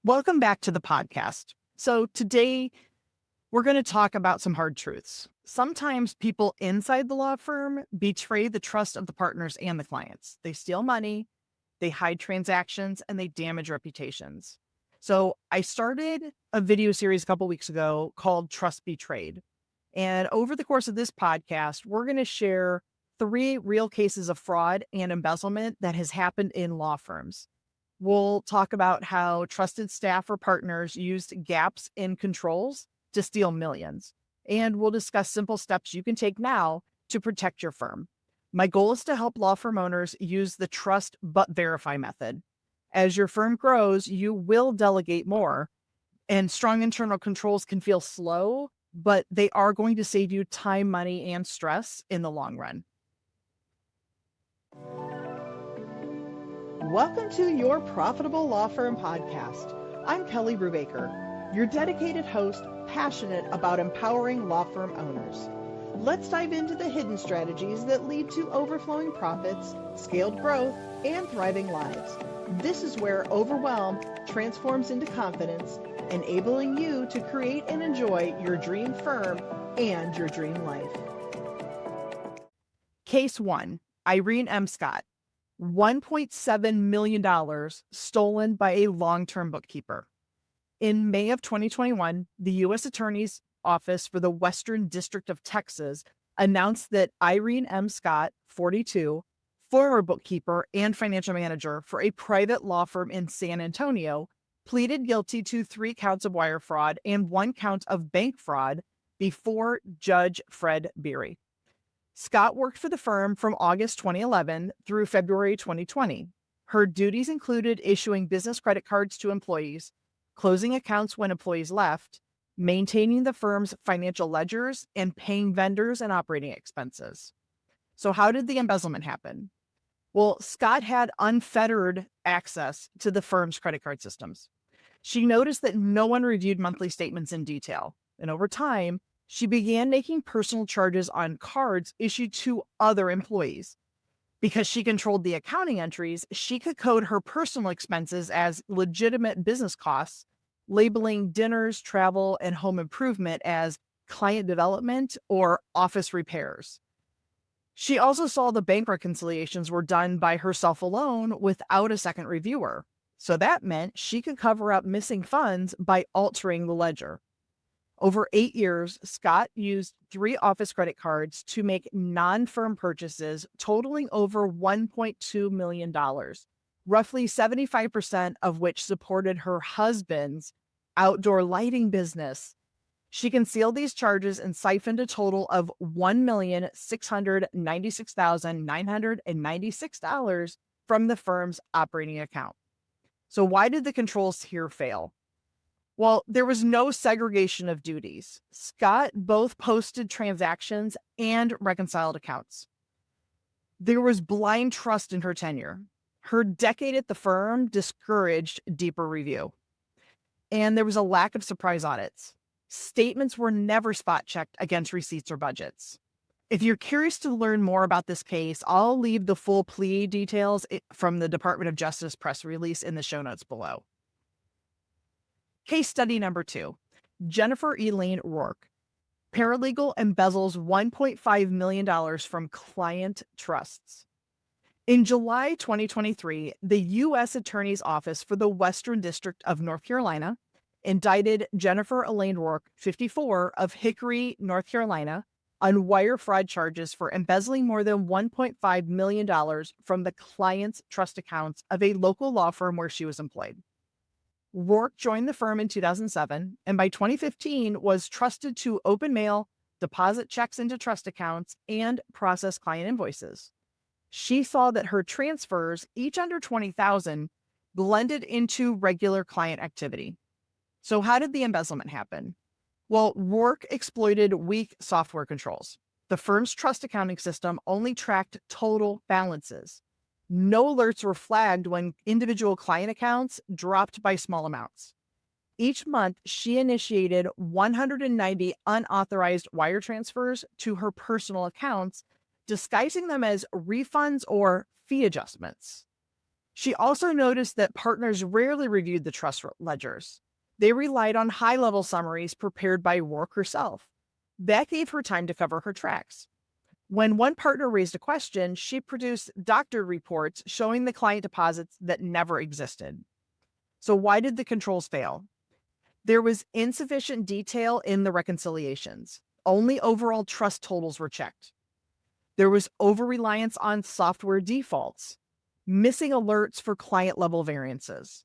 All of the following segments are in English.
Welcome back to the podcast. So today we're going to talk about some hard truths. Sometimes people inside the law firm betray the trust of the partners and the clients. They steal money, they hide transactions, and they damage reputations. So I started a video series a couple weeks ago called Trust Betrayed. And over the course of this podcast, we're going to share 3 real cases of fraud and embezzlement that has happened in law firms. We'll talk about how trusted staff or partners used gaps in controls to steal millions. And we'll discuss simple steps you can take now to protect your firm. My goal is to help law firm owners use the trust but verify method. As your firm grows, you will delegate more, and strong internal controls can feel slow, but they are going to save you time, money, and stress in the long run. Welcome to your Profitable Law Firm podcast. I'm Kelley Brubaker, your dedicated host, passionate about empowering law firm owners. Let's dive into the hidden strategies that lead to overflowing profits, scaled growth, and thriving lives. This is where overwhelm transforms into confidence, enabling you to create and enjoy your dream firm and your dream life. Case 1, Irene M. Scott. $1.7 million stolen by a long-term bookkeeper. In May of 2021, the U.S. Attorney's Office for the Western District of Texas announced that Irene M. Scott, 42, former bookkeeper and financial manager for a private law firm in San Antonio, pleaded guilty to 3 counts of wire fraud and 1 count of bank fraud before Judge Fred Beery. Scott worked for the firm from August 2011 through February 2020. Her duties included issuing business credit cards to employees, closing accounts when employees left, maintaining the firm's financial ledgers, and paying vendors and operating expenses. So how did the embezzlement happen? Well, Scott had unfettered access to the firm's credit card systems. She noticed that no one reviewed monthly statements in detail, and over time, she began making personal charges on cards issued to other employees. Because she controlled the accounting entries, she could code her personal expenses as legitimate business costs, labeling dinners, travel, and home improvement as client development or office repairs. She also saw the bank reconciliations were done by herself alone without a second reviewer. So that meant she could cover up missing funds by altering the ledger. Over 8 years, Scott used 3 office credit cards to make non-firm purchases totaling over $1.2 million, roughly 75% of which supported her husband's outdoor lighting business. She concealed these charges and siphoned a total of $1,696,996 from the firm's operating account. So why did the controls here fail? Well, there was no segregation of duties. Scott both posted transactions and reconciled accounts. There was blind trust in her tenure. Her decade at the firm discouraged deeper review. And there was a lack of surprise audits. Statements were never spot checked against receipts or budgets. If you're curious to learn more about this case, I'll leave the full plea details from the Department of Justice press release in the show notes below. Case study number 2, Jennifer Elaine Roarke. Paralegal embezzles $1.5 million from client trusts. In July 2023, the U.S. Attorney's Office for the Western District of North Carolina indicted Jennifer Elaine Roarke, 54, of Hickory, North Carolina, on wire fraud charges for embezzling more than $1.5 million from the client's trust accounts of a local law firm where she was employed. Roarke joined the firm in 2007, and by 2015 was trusted to open mail, deposit checks into trust accounts, and process client invoices. She saw that her transfers, each under $20,000, blended into regular client activity. So how did the embezzlement happen? Well, Roarke exploited weak software controls. The firm's trust accounting system only tracked total balances. No alerts were flagged when individual client accounts dropped by small amounts. Each month, she initiated 190 unauthorized wire transfers to her personal accounts, disguising them as refunds or fee adjustments. She also noticed that partners rarely reviewed the trust ledgers. They relied on high-level summaries prepared by Roarke herself. That gave her time to cover her tracks. When one partner raised a question, she produced doctored reports showing the client deposits that never existed. So why did the controls fail? There was insufficient detail in the reconciliations. Only overall trust totals were checked. There was over-reliance on software defaults, missing alerts for client-level variances,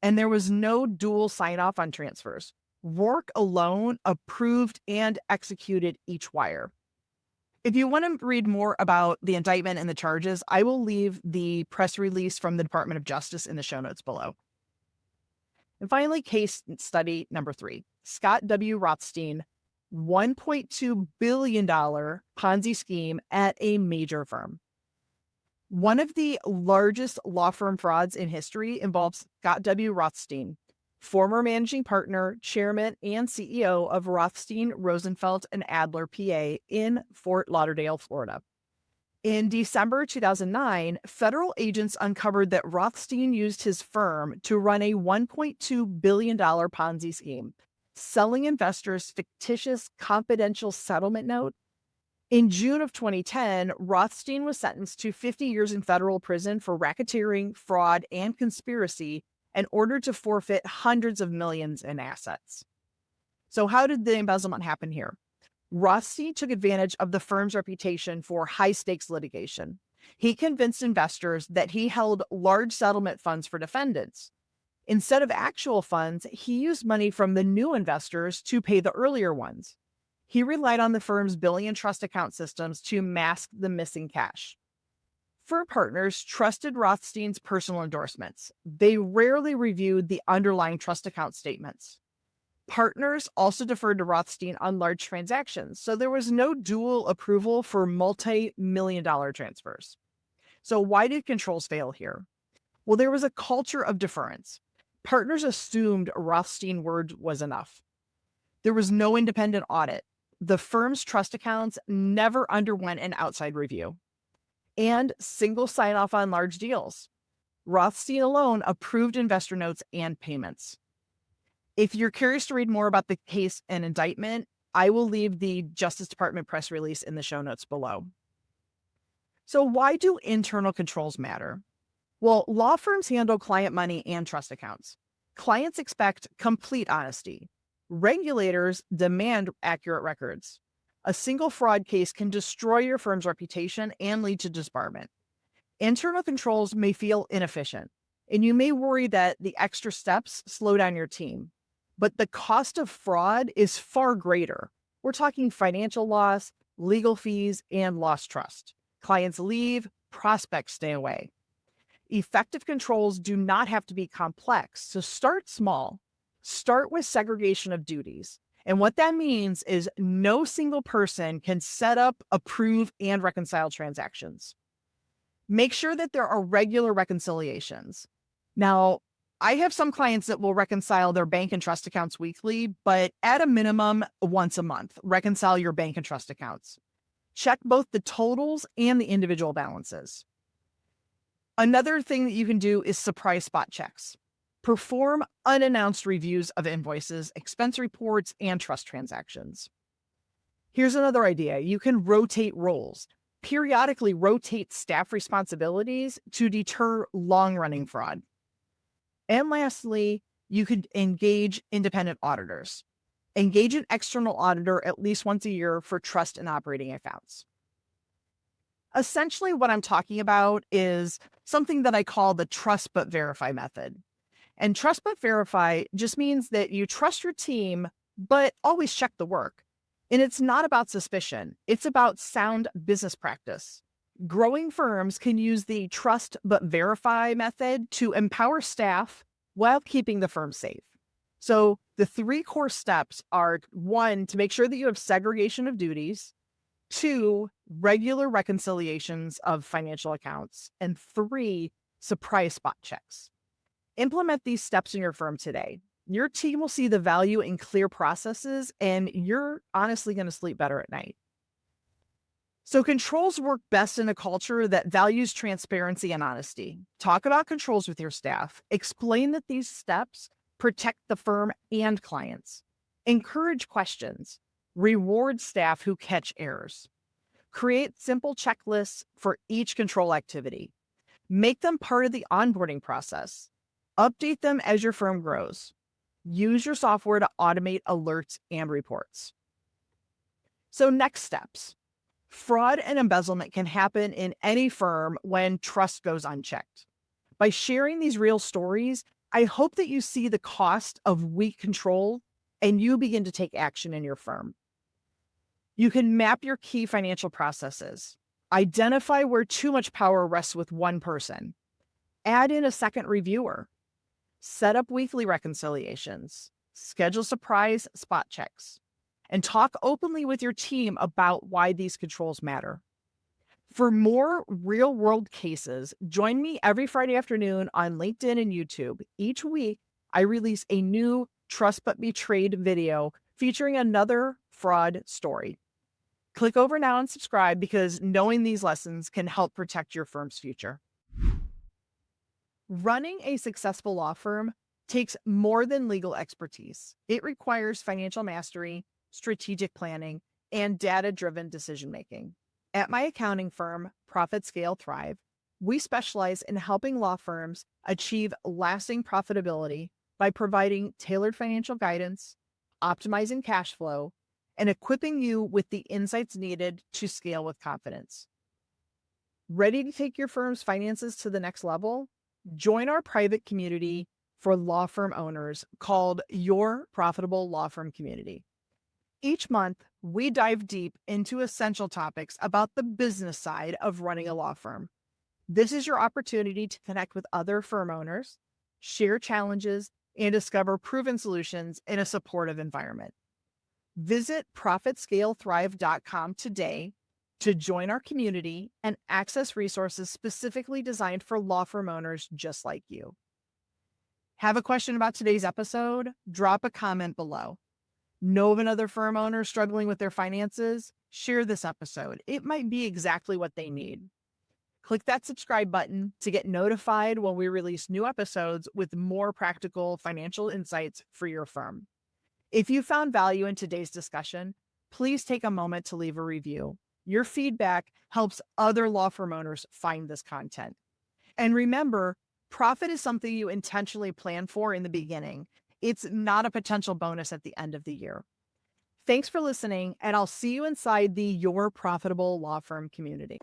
and there was no dual sign-off on transfers. Roarke alone approved and executed each wire. If you want to read more about the indictment and the charges, I will leave the press release from the Department of Justice in the show notes below. And finally, case study number 3, Scott W. Rothstein, $1.2 billion Ponzi scheme at a major firm. One of the largest law firm frauds in history involves Scott W. Rothstein, former managing partner, chairman, and CEO of Rothstein, Rosenfeld, and Adler, PA, in Fort Lauderdale, Florida. In December 2009, federal agents uncovered that Rothstein used his firm to run a $1.2 billion Ponzi scheme, selling investors fictitious confidential settlement notes. In June of 2010, Rothstein was sentenced to 50 years in federal prison for racketeering, fraud, and conspiracy and ordered to forfeit hundreds of millions in assets. So how did the embezzlement happen here? Rothstein took advantage of the firm's reputation for high-stakes litigation. He convinced investors that he held large settlement funds for defendants. Instead of actual funds, he used money from the new investors to pay the earlier ones. He relied on the firm's billing and trust account systems to mask the missing cash. Firm partners trusted Rothstein's personal endorsements. They rarely reviewed the underlying trust account statements. Partners also deferred to Rothstein on large transactions, so there was no dual approval for multi-million-dollar transfers. So why did controls fail here? Well, there was a culture of deference. Partners assumed Rothstein's word was enough. There was no independent audit. The firm's trust accounts never underwent an outside review. And single sign-off on large deals. Rothstein alone approved investor notes and payments. If you're curious to read more about the case and indictment, I will leave the Justice Department press release in the show notes below. So why do internal controls matter? Well, law firms handle client money and trust accounts. Clients expect complete honesty. Regulators demand accurate records. A single fraud case can destroy your firm's reputation and lead to disbarment. Internal controls may feel inefficient, and you may worry that the extra steps slow down your team. But the cost of fraud is far greater. We're talking financial loss, legal fees, and lost trust. Clients leave, prospects stay away. Effective controls do not have to be complex, so start small. Start with segregation of duties. And what that means is no single person can set up, approve, and reconcile transactions. Make sure that there are regular reconciliations. Now, I have some clients that will reconcile their bank and trust accounts weekly, but at a minimum, once a month, reconcile your bank and trust accounts. Check both the totals and the individual balances. Another thing that you can do is surprise spot checks. Perform unannounced reviews of invoices, expense reports, and trust transactions. Here's another idea. You can rotate roles. Periodically rotate staff responsibilities to deter long-running fraud. And lastly, you could engage independent auditors. Engage an external auditor at least once a year for trust and operating accounts. Essentially, what I'm talking about is something that I call the trust but verify method. And trust but verify just means that you trust your team, but always check the work. And it's not about suspicion. It's about sound business practice. Growing firms can use the trust but verify method to empower staff while keeping the firm safe. So the 3 core steps are: 1, to make sure that you have segregation of duties; 2, regular reconciliations of financial accounts; and 3, surprise spot checks. Implement these steps in your firm today. Your team will see the value in clear processes, and you're honestly going to sleep better at night. So controls work best in a culture that values transparency and honesty. Talk about controls with your staff. Explain that these steps protect the firm and clients. Encourage questions. Reward staff who catch errors. Create simple checklists for each control activity. Make them part of the onboarding process. Update them as your firm grows. Use your software to automate alerts and reports. So, next steps. Fraud and embezzlement can happen in any firm when trust goes unchecked. By sharing these real stories, I hope that you see the cost of weak control and you begin to take action in your firm. You can map your key financial processes, identify where too much power rests with one person, add in a second reviewer, set up weekly reconciliations, schedule surprise spot checks, and talk openly with your team about why these controls matter. For more real-world cases, join me every Friday afternoon on LinkedIn and YouTube. Each week, I release a new Trust But Betrayed video featuring another fraud story. Click over now and subscribe because knowing these lessons can help protect your firm's future. Running a successful law firm takes more than legal expertise. It requires financial mastery, strategic planning, and data-driven decision-making. At my accounting firm, Profit Scale Thrive, we specialize in helping law firms achieve lasting profitability by providing tailored financial guidance, optimizing cash flow, and equipping you with the insights needed to scale with confidence. Ready to take your firm's finances to the next level? Join our private community for law firm owners called Your Profitable Law Firm Community. Each month, we dive deep into essential topics about the business side of running a law firm. This is your opportunity to connect with other firm owners, share challenges, and discover proven solutions in a supportive environment. Visit ProfitScaleThrive.com today to join our community and access resources specifically designed for law firm owners just like you. Have a question about today's episode? Drop a comment below. Know of another firm owner struggling with their finances? Share this episode. It might be exactly what they need. Click that subscribe button to get notified when we release new episodes with more practical financial insights for your firm. If you found value in today's discussion, please take a moment to leave a review. Your feedback helps other law firm owners find this content. And remember, profit is something you intentionally plan for in the beginning. It's not a potential bonus at the end of the year. Thanks for listening, and I'll see you inside the Your Profitable Law Firm community.